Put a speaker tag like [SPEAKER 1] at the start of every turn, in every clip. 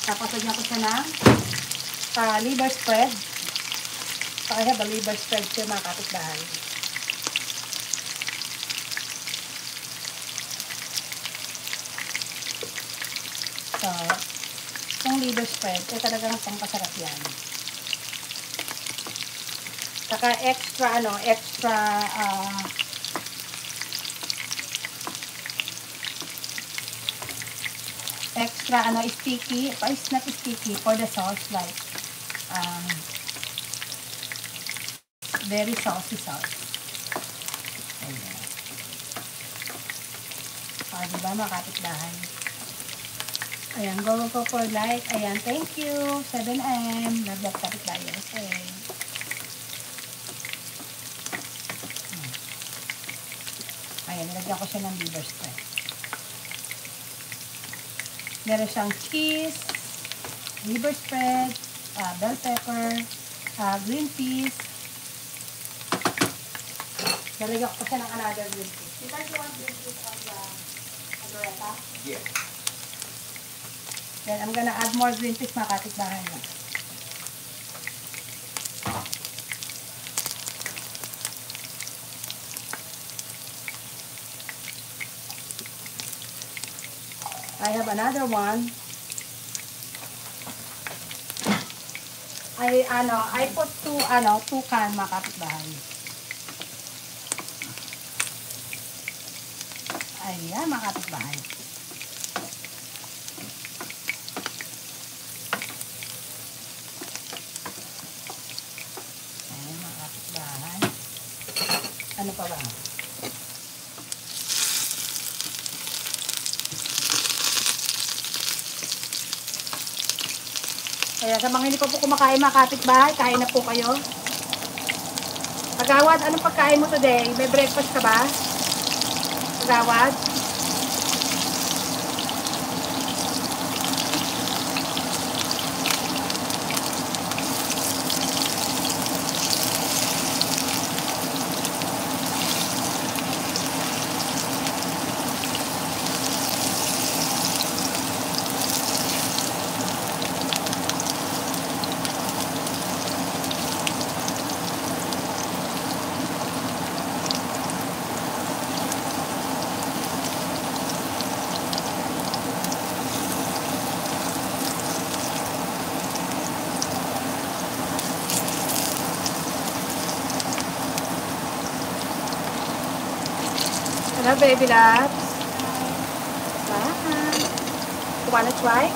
[SPEAKER 1] Tapos lagyan ko siya ng liver spread. So, I have a liver spread siya mga kapitbahay. So, yung liver spread, talagang pangkasarap yan. Saka extra sticky, it's not sticky for the sauce, like very saucy sauce. Ayan. Diba mga kapitbahay? Ayan, go for like. Ayan, thank you. 7M. Love that kapitbahay. Okay. Ayan, nilagyan ko siya ng liver spread. Meron siyang cheese, liver spread, bell pepper, green peas. Nalagyan ko siya ng another green peas. You guys want green peas on the Loretta?
[SPEAKER 2] Yeah.
[SPEAKER 1] Then I'm gonna add more green peas mga kapitbahay na. I have another one. I put two can mga kapitbahay. Ayan mga kapitbahay. Ayan mga kapitbahay. Ano pa ba? Kaya sa mga hindi pa po kumakain mga kapitbahay, kain na po kayo. Kagawad, anong pagkain mo today? May breakfast ka ba? Kagawad? Hello, baby loves. You wanna try?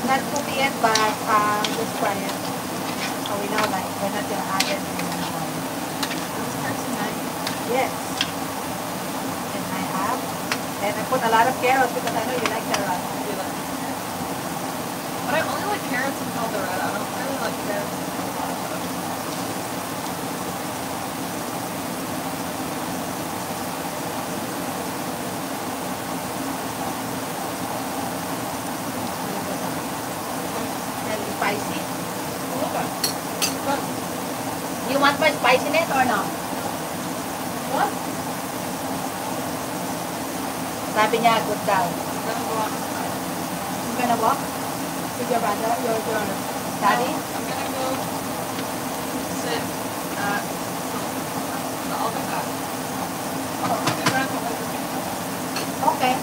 [SPEAKER 1] Not cooked yet, but just try it. So we know, like, we're not gonna add it anymore. Yes. And I have. And I put a lot of carrots because I know you like carrots.
[SPEAKER 2] But I only like carrots and caldereta. I don't really like carrots.
[SPEAKER 1] Spicy. You want my spiciness or no? What? Sabi niya, good daw. I'm gonna walk with your brother, your daddy?
[SPEAKER 2] I'm gonna go sit at the Alcatraz.
[SPEAKER 1] Okay.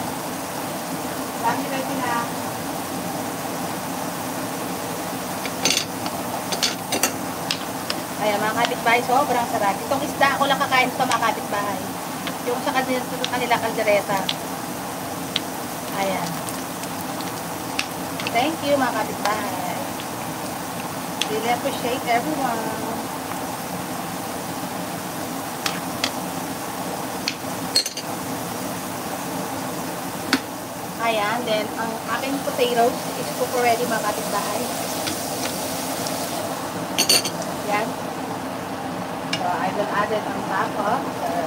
[SPEAKER 1] Sabi niya na. Ayan mga kapitbahay, sobrang sarap. Itong isda ako lang kakain sa mga kapitbahay. Yung sa kanila kaldereta. Ayan. Thank you mga kapitbahay. Really appreciate everyone. Ayan, then ang aking potatoes is cooked already mga kapitbahay. Yan. So I will add it on top of the